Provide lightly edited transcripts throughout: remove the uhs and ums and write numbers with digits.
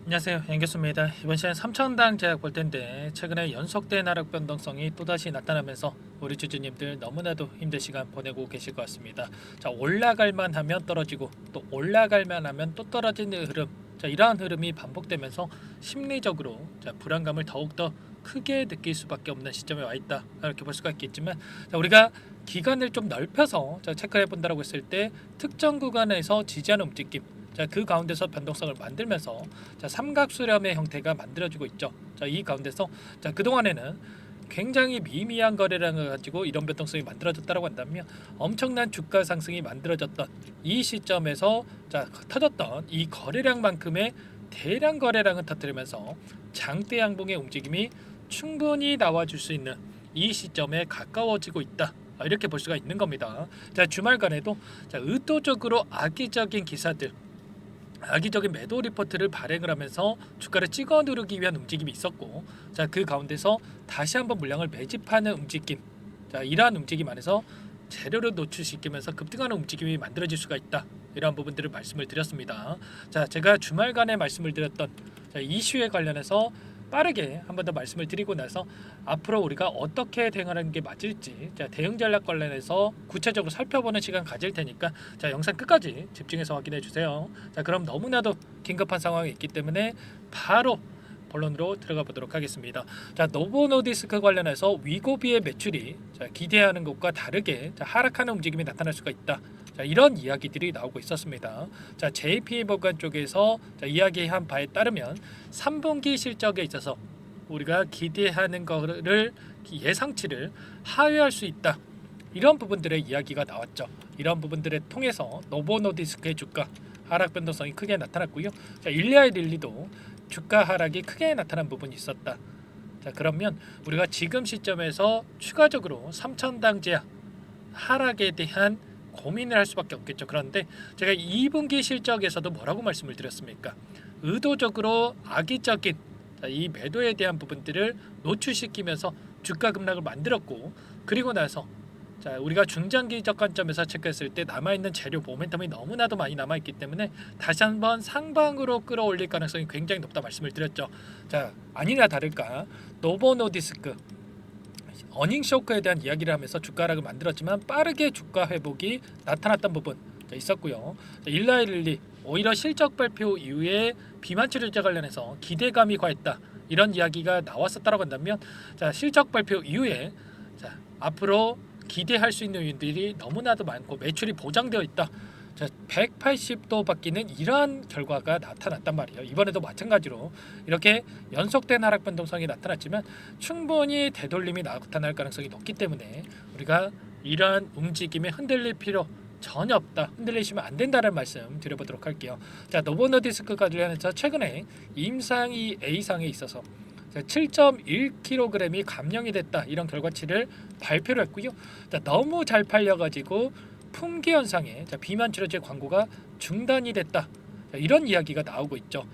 안녕하세요, 연교수입니다. 이번 시간 3천당 제약 볼 텐데 최근에 연속된 하락 변동성이 또다시 나타나면서 우리 주주님들 너무나도 힘든 시간 보내고 계실 것 같습니다. 자, 올라갈만 하면 떨어지고 또 올라갈만 하면 또 떨어지는 흐름. 자, 이러한 흐름이 반복되면서 심리적으로 불안감을 더욱더 크게 느낄 수밖에 없는 시점에 와 있다. 이렇게 볼 수가 있겠지만, 자, 우리가 기간을 좀 넓혀서 체크해 본다고 했을 때 특정 구간에서 지지하는 움직임, 그 가운데서 변동성을 만들면서 삼각수렴의 형태가 만들어지고 있죠. 이 가운데서 그동안에는 굉장히 미미한 거래량을 가지고 이런 변동성이 만들어졌다고 한다면 엄청난 주가 상승이 만들어졌던 이 시점에서 터졌던 이 거래량만큼의 대량 거래량을 터뜨리면서 장대 양봉의 움직임이 충분히 나와줄 수 있는 이 시점에 가까워지고 있다. 이렇게 볼 수가 있는 겁니다. 주말간에도 의도적으로 악의적인 기사들, 악의적인 매도 리포트를 발행을 하면서 주가를 찍어 누르기 위한 움직임이 있었고, 그 가운데서 다시 한번 물량을 매집하는 움직임, 이러한 움직임 안에서 재료를 노출시키면서 급등하는 움직임이 만들어질 수가 있다. 이러한 부분들을 말씀을 드렸습니다. 제가 주말간에 말씀을 드렸던 이슈에 관련해서 빠르게 한 번 더 말씀을 드리고 나서 앞으로 우리가 어떻게 대응하는 게 맞을지 대응 전략 관련해서 구체적으로 살펴보는 시간 가질 테니까 영상 끝까지 집중해서 확인해 주세요. 그럼 너무나도 긴급한 상황이 있기 때문에 바로 본론으로 들어가 보도록 하겠습니다. 노보노디스크 관련해서 위고비의 매출이 기대하는 것과 다르게 하락하는 움직임이 나타날 수가 있다. 이런 이야기들이 나오고 있었습니다. JP모건 쪽에서 이야기한 바에 따르면 3분기 실적에 있어서 우리가 기대하는 거를 예상치를 하회할 수 있다. 이런 부분들의 이야기가 나왔죠. 이런 부분들을 통해서 노보노디스크의 주가 하락 변동성이 크게 나타났고요. 일리아이 릴리도 주가 하락이 크게 나타난 부분이 있었다. 그러면 우리가 지금 시점에서 추가적으로 3천당 제약 하락에 대한 고민을 할 수밖에 없겠죠. 그런데 제가 2분기 실적에서도 뭐라고 말씀을 드렸습니까? 의도적으로 악의적인 이 매도에 대한 부분들을 노출시키면서 주가 급락을 만들었고, 그리고 나서 우리가 중장기적 관점에서 체크했을 때 남아있는 재료 모멘텀이 너무나도 많이 남아있기 때문에 다시 한번 상방으로 끌어올릴 가능성이 굉장히 높다 말씀을 드렸죠. 아니나 다를까 노보노디스크 어닝 쇼크에 대한 이야기를 하면서 주가 하락을 만들었지만 빠르게 주가 회복이 나타났던 부분 있었고요. 일라이릴리 오히려 실적 발표 이후에 비만 치료제 관련해서 기대감이 과했다. 이런 이야기가 나왔었다고 한다면 실적 발표 이후에 앞으로 기대할 수 있는 요인들이 너무나도 많고 매출이 보장되어 있다. 180도 바뀌는 이러한 결과가 나타났단 말이에요. 이번에도 마찬가지로 이렇게 연속된 하락 변동성이 나타났지만 충분히 되돌림이 나타날 가능성이 높기 때문에 우리가 이러한 움직임에 흔들릴 필요 전혀 없다. 흔들리시면 안 된다는 말씀 드려보도록 할게요. 노보노디스크 관련해서 최근에 임상이 A상에 있어서 7.1kg이 감량이 됐다. 이런 결과치를 발표를 했고요. 너무 잘 팔려가지고 품귀 현상에 비만 치료제 광고가 중단이 됐다. 이런 이야기가 나오고 있죠.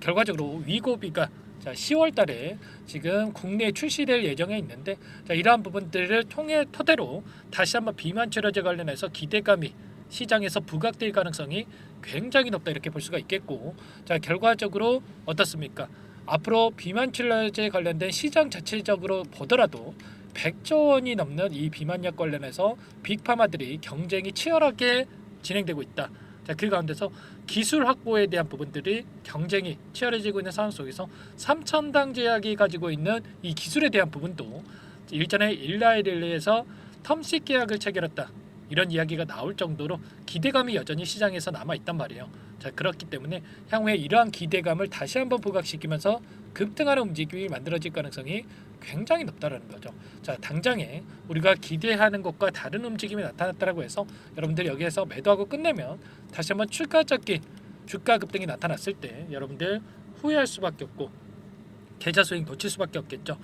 결과적으로 위고비가 10월 달에 지금 국내에 출시될 예정에 있는데 이러한 부분들을 토대로 다시 한번 비만 치료제 관련해서 기대감이 시장에서 부각될 가능성이 굉장히 높다 이렇게 볼 수가 있겠고, 결과적으로 어떻습니까? 앞으로 비만 치료제 관련된 시장 자체적으로 보더라도 100조 원이 넘는 이 비만약 관련해서 빅파마들이 경쟁이 치열하게 진행되고 있다. 그 가운데서 기술 확보에 대한 부분들이 경쟁이 치열해지고 있는 상황 속에서 3천당 제약이 가지고 있는 이 기술에 대한 부분도 일전에 일라이릴리에서 텀식 계약을 체결했다. 이런 이야기가 나올 정도로 기대감이 여전히 시장에서 남아있단 말이에요. 그렇기 때문에 향후에 이러한 기대감을 다시 한번 부각시키면서 급등하는 움직임이 만들어질 가능성이 굉장히 높다는 거죠. 당장에 우리가 기대하는 것과 다른 움직임이 나타났다고 해서 여러분들 여기에서 매도하고 끝내면 다시 한번 추가적인 주가 급등이 나타났을 때 여러분들 후회할 수밖에 없고 계좌 수익 놓칠 수밖에 없겠죠.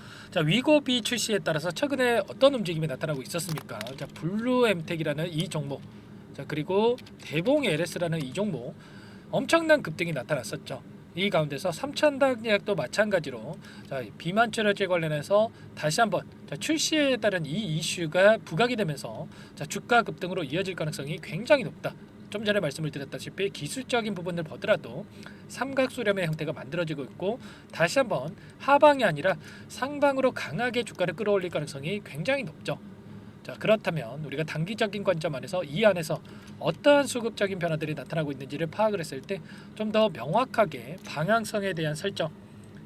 위고비 출시에 따라서 최근에 어떤 움직임이 나타나고 있었습니까? 블루엠텍이라는 이 종목, 그리고 대봉 LS라는 이 종목 엄청난 급등이 나타났었죠. 이 가운데서 3천당 제약도 마찬가지로 비만 치료제 관련해서 다시 한번 출시에 따른 이 이슈가 부각이 되면서 주가 급등으로 이어질 가능성이 굉장히 높다. 좀 전에 말씀을 드렸다시피 기술적인 부분을 보더라도 삼각 수렴의 형태가 만들어지고 있고 다시 한번 하방이 아니라 상방으로 강하게 주가를 끌어올릴 가능성이 굉장히 높죠. 자, 그렇다면 우리가 단기적인 관점 안에서 이 안에서 어떠한 수급적인 변화들이 나타나고 있는지를 파악을 했을 때 좀 더 명확하게 방향성에 대한 설정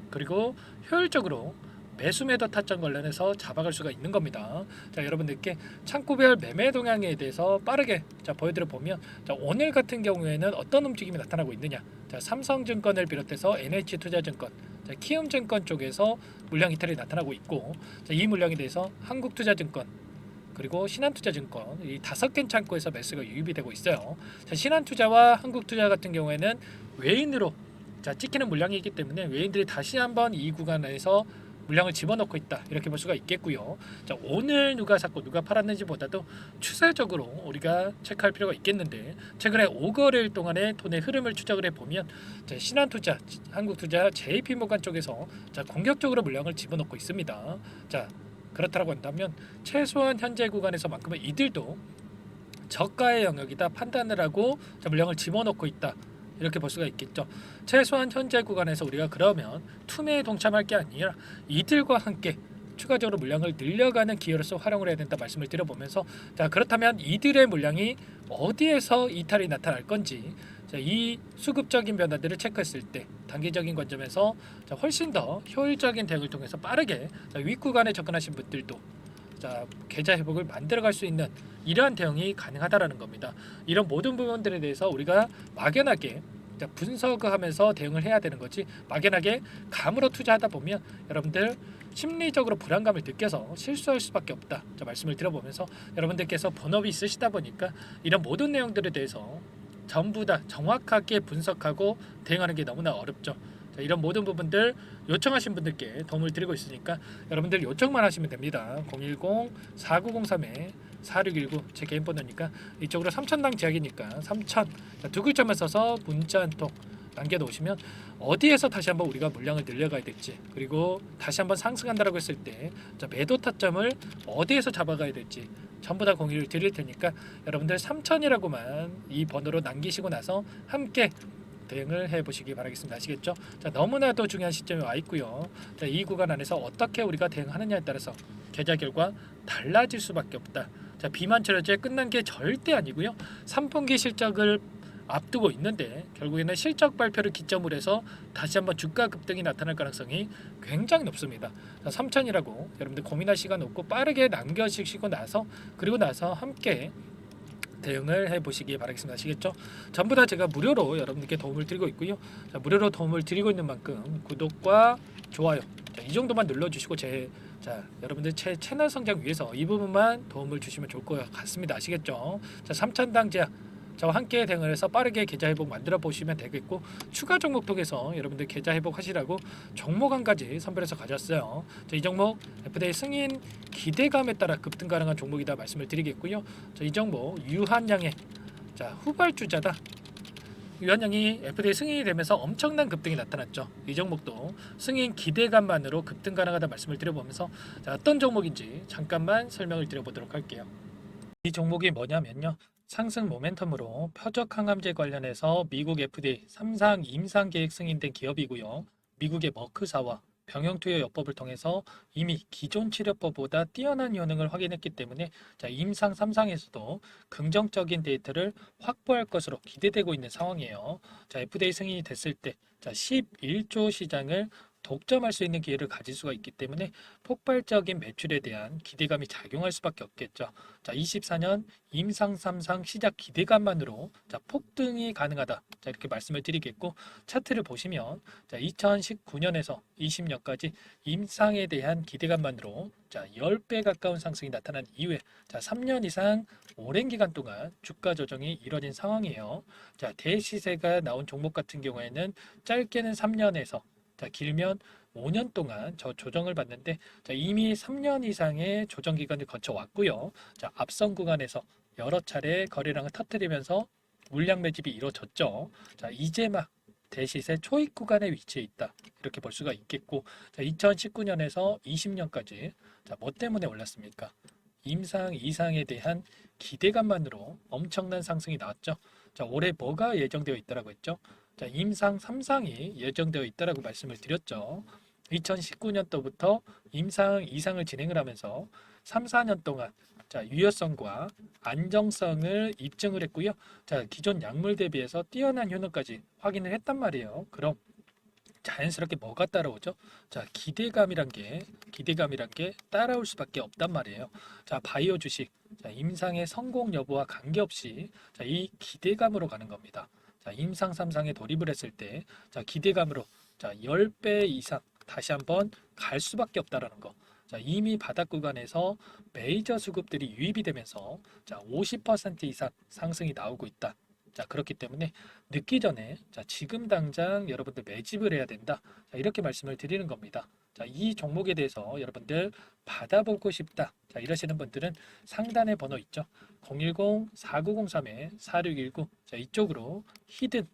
그리고 효율적으로 매수 매도 타점 관련해서 잡아갈 수가 있는 겁니다. 자, 여러분들께 창구별 매매 동향에 대해서 빠르게 보여드려 보면 자, 오늘 같은 경우에는 어떤 움직임이 나타나고 있느냐. 자, 삼성증권을 비롯해서 NH투자증권, 자, 키움증권 쪽에서 물량 이탈이 나타나고 있고 자, 이 물량에 대해서 한국투자증권 그리고 신한투자증권 이 5개 창구에서 매수가 유입이 되고 있어요. 자, 신한투자와 한국투자 같은 경우에는 외인으로 찍히는 물량이기 때문에 외인들이 다시 한번 이 구간에서 물량을 집어넣고 있다 이렇게 볼 수가 있겠고요. 자, 오늘 누가 샀고 누가 팔았는지보다도 추세적으로 우리가 체크할 필요가 있겠는데 최근에 5거래일 동안의 돈의 흐름을 추적을 해보면 자, 신한투자, 한국투자, JP모간 쪽에서 자, 공격적으로 물량을 집어넣고 있습니다. 자, 그렇다고 한다면 최소한 현재 구간에서만큼은 이들도 저가의 영역이다 판단을 하고 자, 물량을 집어넣고 있다. 이렇게 볼 수가 있겠죠. 최소한 현재 구간에서 우리가 그러면 투매에 동참할 게 아니라 이들과 함께 추가적으로 물량을 늘려가는 기회로서 활용을 해야 된다 말씀을 드려보면서 자, 그렇다면 이들의 물량이 어디에서 이탈이 나타날 건지 자, 이 수급적인 변화들을 체크했을 때 단기적인 관점에서 자, 훨씬 더 효율적인 대응을 통해서 빠르게 자, 윗구간에 접근하신 분들도 자, 계좌 회복을 만들어갈 수 있는 이러한 대응이 가능하다라는 겁니다. 이런 모든 부분들에 대해서 우리가 막연하게 분석을 하면서 대응을 해야 되는 거지 막연하게 감으로 투자하다 보면 여러분들 심리적으로 불안감을 느껴서 실수할 수밖에 없다. 자, 말씀을 드려보면서 여러분들께서 본업이 있으시다 보니까 이런 모든 내용들에 대해서 전부 다 정확하게 분석하고 대응하는 게 너무나 어렵죠. 자, 이런 모든 부분들 요청하신 분들께 도움을 드리고 있으니까 여러분들 요청만 하시면 됩니다. 010-4903-4619 제 개인 번호니까 이쪽으로 3,000당 제약이니까 3,000 두 글자만 써서 문자 한 통 남겨놓으시면 어디에서 다시 한번 우리가 물량을 늘려가야 될지 그리고 다시 한번 상승한다라고 했을 때 매도 타점을 어디에서 잡아가야 될지 전부 다 공유를 드릴 테니까 여러분들 3,000이라고만 이 번호로 남기시고 나서 함께 대응을 해보시기 바라겠습니다. 아시겠죠? 자, 너무나도 중요한 시점에 와 있고요. 자, 이 구간 안에서 어떻게 우리가 대응하느냐에 따라서 계좌 결과 달라질 수밖에 없다. 자, 비만철저제 끝난 게 절대 아니고요. 3분기 실적을 앞두고 있는데 결국에는 실적 발표를 기점으로 해서 다시 한번 주가 급등이 나타날 가능성이 굉장히 높습니다. 3,000이라고 여러분들 고민할 시간 없고 빠르게 남겨주시고 나서 그리고 나서 함께 대응을 해보시기 바라겠습니다. 아시겠죠? 전부 다 제가 무료로 여러분들께 도움을 드리고 있고요. 자, 무료로 도움을 드리고 있는 만큼 구독과 좋아요 자, 이 정도만 눌러주시고 여러분들 제 채널 성장 위해서 이 부분만 도움을 주시면 좋을 것 같습니다. 아시겠죠? 자, 3,000당 제약 저와 함께 대응을 해서 빠르게 계좌 회복 만들어 보시면 되겠고 추가 종목 통해서 여러분들 계좌 회복 하시라고 종목 한 가지 선별해서 가졌어요. 자, 이 종목 FDA 승인 기대감에 따라 급등 가능한 종목이다 말씀을 드리겠고요. 자, 이 종목 유한양의 후발주자다. 유한양이 FDA 승인이 되면서 엄청난 급등이 나타났죠. 이 종목도 승인 기대감만으로 급등 가능하다 말씀을 드려보면서 어떤 종목인지 잠깐만 설명을 드려보도록 할게요. 이 종목이 뭐냐면요. 상승 모멘텀으로 표적 항암제 관련해서 미국 FDA 3상 임상 계획 승인된 기업이고요. 미국의 머크사와 병용투여 요법을 통해서 이미 기존 치료법보다 뛰어난 효능을 확인했기 때문에 임상 3상에서도 긍정적인 데이터를 확보할 것으로 기대되고 있는 상황이에요. FDA 승인이 됐을 때 11조 시장을 독점할 수 있는 기회를 가질 수가 있기 때문에 폭발적인 매출에 대한 기대감이 작용할 수밖에 없겠죠. 24년 임상 3상 시작 기대감만으로 폭등이 가능하다. 이렇게 말씀을 드리겠고 차트를 보시면 2019년에서 20년까지 임상에 대한 기대감만으로 10배 가까운 상승이 나타난 이후에 3년 이상 오랜 기간 동안 주가 조정이 이뤄진 상황이에요. 대시세가 나온 종목 같은 경우에는 짧게는 3년에서 길면 5년 동안 저 조정을 받는데 이미 3년 이상의 조정 기간을 거쳐왔고요. 앞선 구간에서 여러 차례 거래량을 터뜨리면서 물량 매집이 이루어졌죠. 이제 막 대시세 초입 구간에 위치해 있다. 이렇게 볼 수가 있겠고 2019년에서 20년까지 뭐 때문에 올랐습니까? 임상 이상에 대한 기대감만으로 엄청난 상승이 나왔죠. 자, 올해 뭐가 예정되어 있다라고 했죠? 자, 임상 3상이 예정되어 있다라고 말씀을 드렸죠. 2019년도부터 임상 2상을 진행을 하면서 3, 4년 동안 자, 유효성과 안정성을 입증을 했고요. 자, 기존 약물 대비해서 뛰어난 효능까지 확인을 했단 말이에요. 그럼 자연스럽게 뭐가 따라오죠? 자, 기대감이란 게 따라올 수밖에 없단 말이에요. 자, 바이오 주식, 자, 임상의 성공 여부와 관계없이 자, 이 기대감으로 가는 겁니다. 자, 임상 3상에 돌입을 했을 때, 자, 기대감으로 자, 10배 이상 다시 한번 갈 수밖에 없다라는 거. 자, 이미 바닥 구간에서 메이저 수급들이 유입이 되면서 자, 50% 이상 상승이 나오고 있다. 자, 그렇기 때문에 늦기 전에 자, 지금 당장 여러분들 매집을 해야 된다. 자, 이렇게 말씀을 드리는 겁니다. 자, 이 종목에 대해서 여러분들 받아보고 싶다. 자, 이러시는 분들은 상단에 번호 있죠. 010-4903-4619. 자, 이쪽으로 히든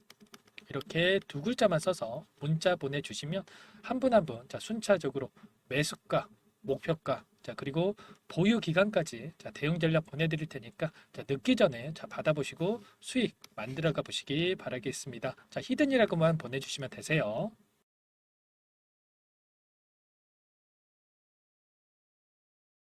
이렇게 두 글자만 써서 문자 보내주시면 한 분 한 분 자, 순차적으로 매수가, 목표가, 자, 그리고 보유 기간까지 자, 대응 전략 보내드릴 테니까 자, 늦기 전에 자, 받아보시고 수익 만들어가 보시기 바라겠습니다. 자, 히든이라고만 보내주시면 되세요.